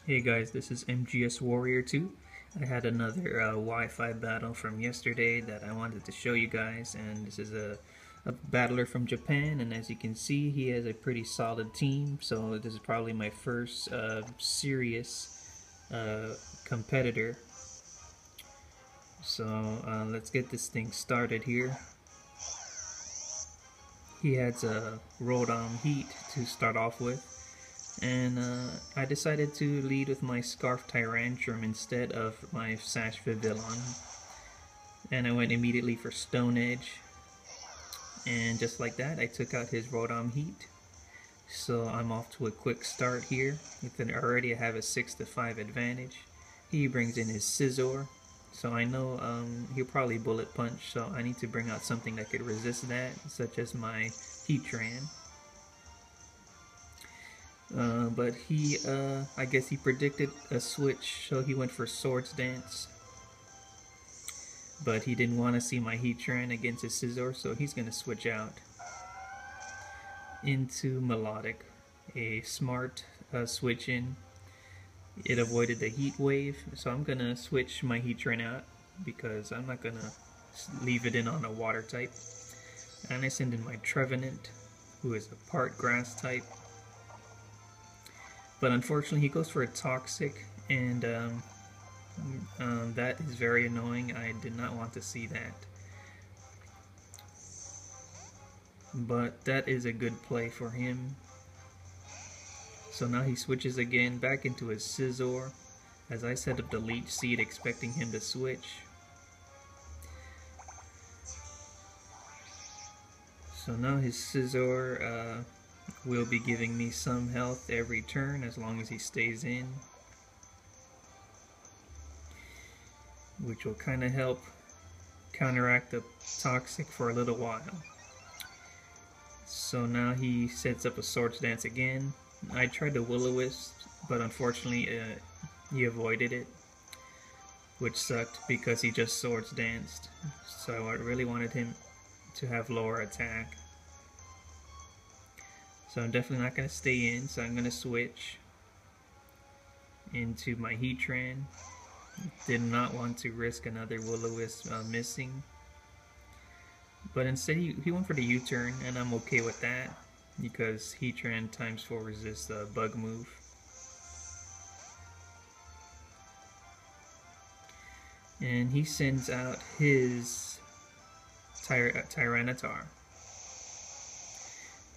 Hey guys, this is MGS Warrior 2. I had another Wi-Fi battle from yesterday that I wanted to show you guys, and this is a battler from Japan, and as you can see he has a pretty solid team, so this is probably my first serious competitor. So let's get this thing started here. He has a Rodom Heat to start off with. And I decided to lead with my Scarf Tyrantrum instead of my Sash Vivillon. And I went immediately for Stone Edge. And just like that, I took out his Rodom Heat. So I'm off to a quick start here. Already I have a 6-5 advantage. He brings in his Scizor. So I know he'll probably Bullet Punch, so I need to bring out something that could resist that, such as my Heatran. But he, I guess he predicted a switch, so he went for Swords Dance. But he didn't want to see my Heatran against his Scizor, so he's going to switch out into Melodic. A smart switch in. It avoided the Heat Wave, so I'm going to switch my Heatran out because I'm not going to leave it in on a Water type. And I send in my Trevenant, who is a part Grass type. But unfortunately he goes for a Toxic, and that is very annoying. I did not want to see that. But that is a good play for him. So now he switches again back into his Scizor, as I set up the Leech Seed expecting him to switch. So now his Scizor will be giving me some health every turn as long as he stays in, which will kind of help counteract the Toxic for a little while. So now he sets up a Swords Dance again. I tried to Will-O-Wisp, but unfortunately he avoided it, which sucked because he just Swords Danced. So I really wanted him to have lower attack. So I'm definitely not going to stay in, so I'm going to switch into my Heatran. Did not want to risk another Will-O-Wisp missing. But instead he went for the U-turn, and I'm okay with that because Heatran ×4 resists the Bug move. And he sends out his Tyranitar,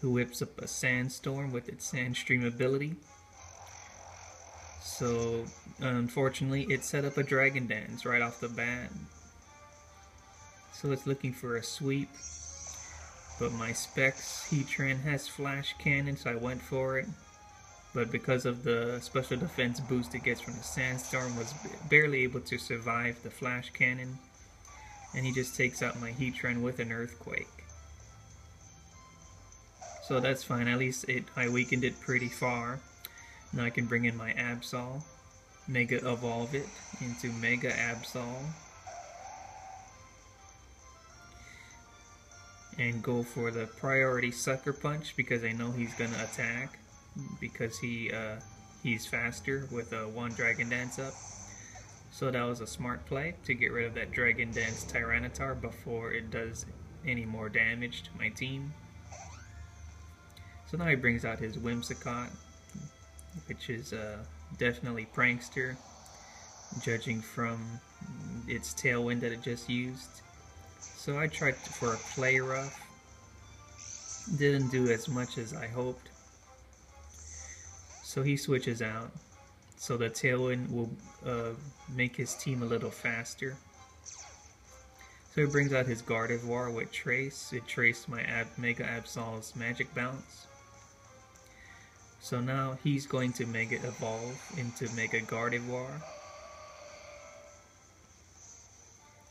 who whips up a Sandstorm with its Sandstream ability. So unfortunately it set up a Dragon Dance right off the bat. So it's looking for a sweep. But my Specs Heatran has Flash Cannon, so I went for it. But because of the special defense boost it gets from the Sandstorm, was barely able to survive the Flash Cannon. And he just takes out my Heatran with an Earthquake. So that's fine, at least I weakened it pretty far. Now I can bring in my Absol, Mega Evolve it into Mega Absol, and go for the priority Sucker Punch because I know he's gonna attack because he's faster with a 1 Dragon Dance up. So that was a smart play to get rid of that Dragon Dance Tyranitar before it does any more damage to my team. So now he brings out his Whimsicott, which is definitely Prankster, judging from its Tailwind that it just used. So I tried for a Play Rough. Didn't do as much as I hoped. So he switches out. So the Tailwind will make his team a little faster. So he brings out his Gardevoir with Trace. It traced my Mega Absol's Magic Bounce. So now he's going to Mega Evolve into Mega Gardevoir.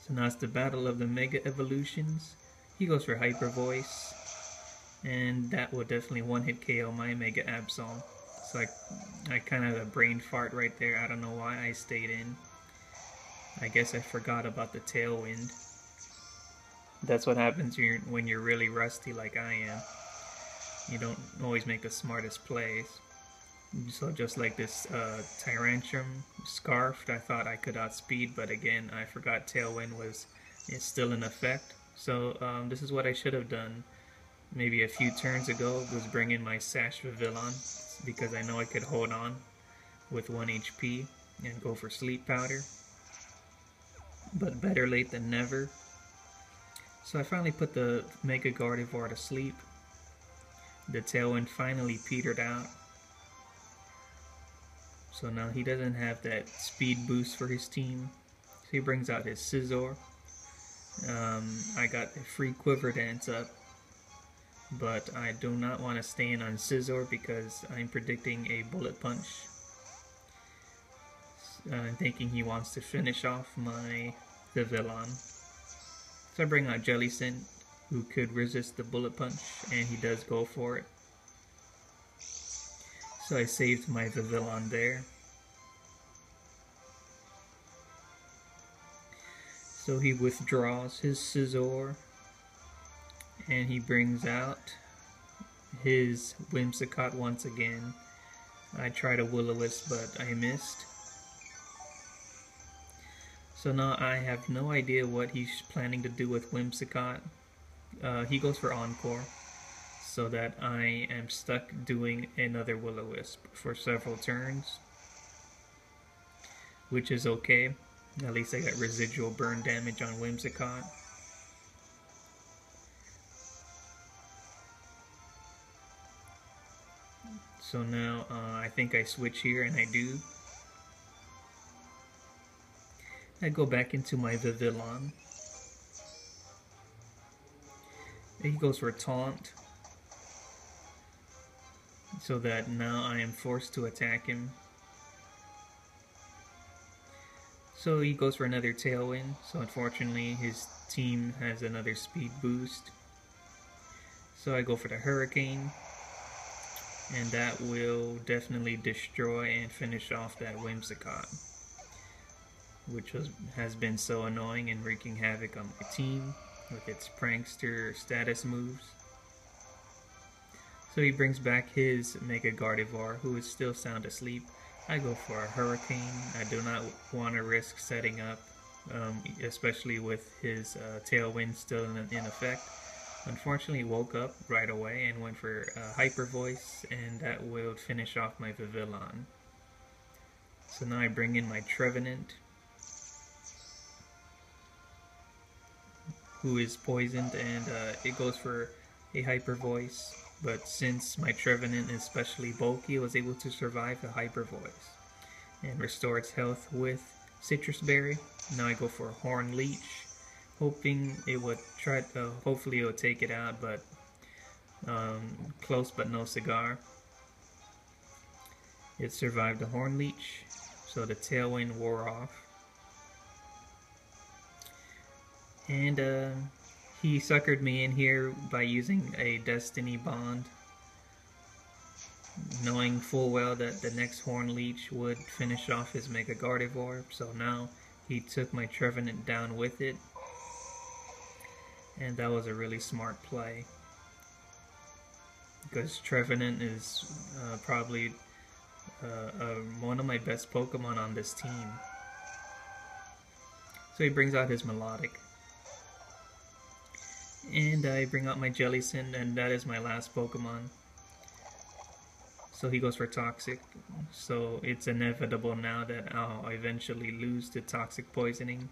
So now it's the battle of the Mega Evolutions. He goes for Hyper Voice, and that will definitely one-hit KO my Mega Absol. So I kind of had a brain fart right there. I don't know why I stayed in. I guess I forgot about the Tailwind. That's what happens when you're really rusty like I am. You don't always make the smartest plays. So just like this Tyrantrum Scarf, I thought I could outspeed, but again, I forgot Tailwind is still in effect. So this is what I should have done maybe a few turns ago, was bring in my Sash Vivillon, because I know I could hold on with 1 HP and go for Sleep Powder. But better late than never. So I finally put the Mega Gardevoir to sleep. The Tailwind finally petered out. So now he doesn't have that speed boost for his team. So he brings out his Scizor. I got a free Quiver Dance up. But I do not want to stay in on Scizor because I'm predicting a Bullet Punch. I'm thinking he wants to finish off my Vivillon. So I bring out Jellicent, who could resist the Bullet Punch, and he does go for it. So I saved my Vivillon there. So he withdraws his Scizor, and he brings out his Whimsicott once again. I tried a Will-O-Wisp, but I missed. So now I have no idea what he's planning to do with Whimsicott. He goes for Encore, so that I am stuck doing another Will-O-Wisp for several turns, which is okay. At least I got residual burn damage on Whimsicott. So now I think I switch here, and I do. I go back into my Vivillon. He goes for a Taunt, so that now I am forced to attack him. So he goes for another Tailwind, so unfortunately his team has another speed boost. So I go for the Hurricane, and that will definitely destroy and finish off that Whimsicott, which has been so annoying and wreaking havoc on my team with its prankster status moves. So he brings back his Mega Gardevoir, who is still sound asleep. I go for a Hurricane. I do not want to risk setting up, especially with his Tailwind still in effect. Unfortunately, he woke up right away and went for Hyper Voice, and that will finish off my Vivillon. So now I bring in my Trevenant, who is poisoned, and it goes for a Hyper Voice. But since my Trevenant is especially bulky, it was able to survive the Hyper Voice and restore its health with Citrus Berry. Now I go for a Horn Leech, hoping it would try. Hopefully it would take it out, but close but no cigar. It survived the Horn Leech, so the Tailwind wore off. And he suckered me in here by using a Destiny Bond, knowing full well that the next Horn Leech would finish off his Mega Gardevoir. So now he took my Trevenant down with it, and that was a really smart play, because Trevenant is probably one of my best Pokemon on this team. So he brings out his Melodic. And I bring out my Jellicent, and that is my last Pokemon. So he goes for Toxic. So it's inevitable now that I'll eventually lose to Toxic Poisoning.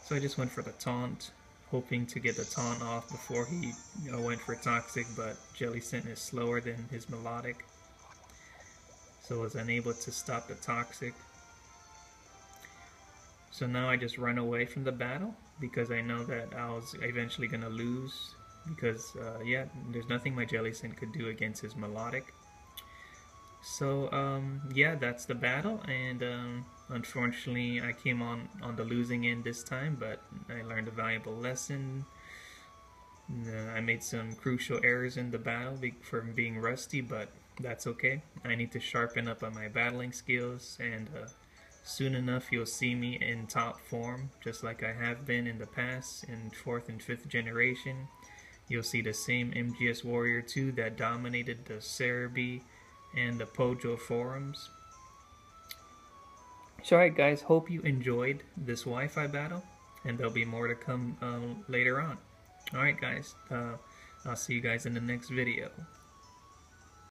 So I just went for the Taunt, hoping to get the Taunt off before he went for Toxic, but Jellicent is slower than his Melodic, so I was unable to stop the Toxic. So now I just run away from the battle, because I know that I was eventually going to lose, because yeah, there's nothing my Jellicent could do against his Melodic. So yeah, that's the battle, and unfortunately I came on the losing end this time, but I learned a valuable lesson. I made some crucial errors in the battle from being rusty, but that's okay. I need to sharpen up on my battling skills, and soon enough you'll see me in top form, just like I have been in the past in 4th and 5th generation. You'll see the same MGS Warrior 2 that dominated the Cerebi and the Pojo forums. So alright guys, hope you enjoyed this Wi-Fi battle, and there'll be more to come later on. Alright guys, I'll see you guys in the next video.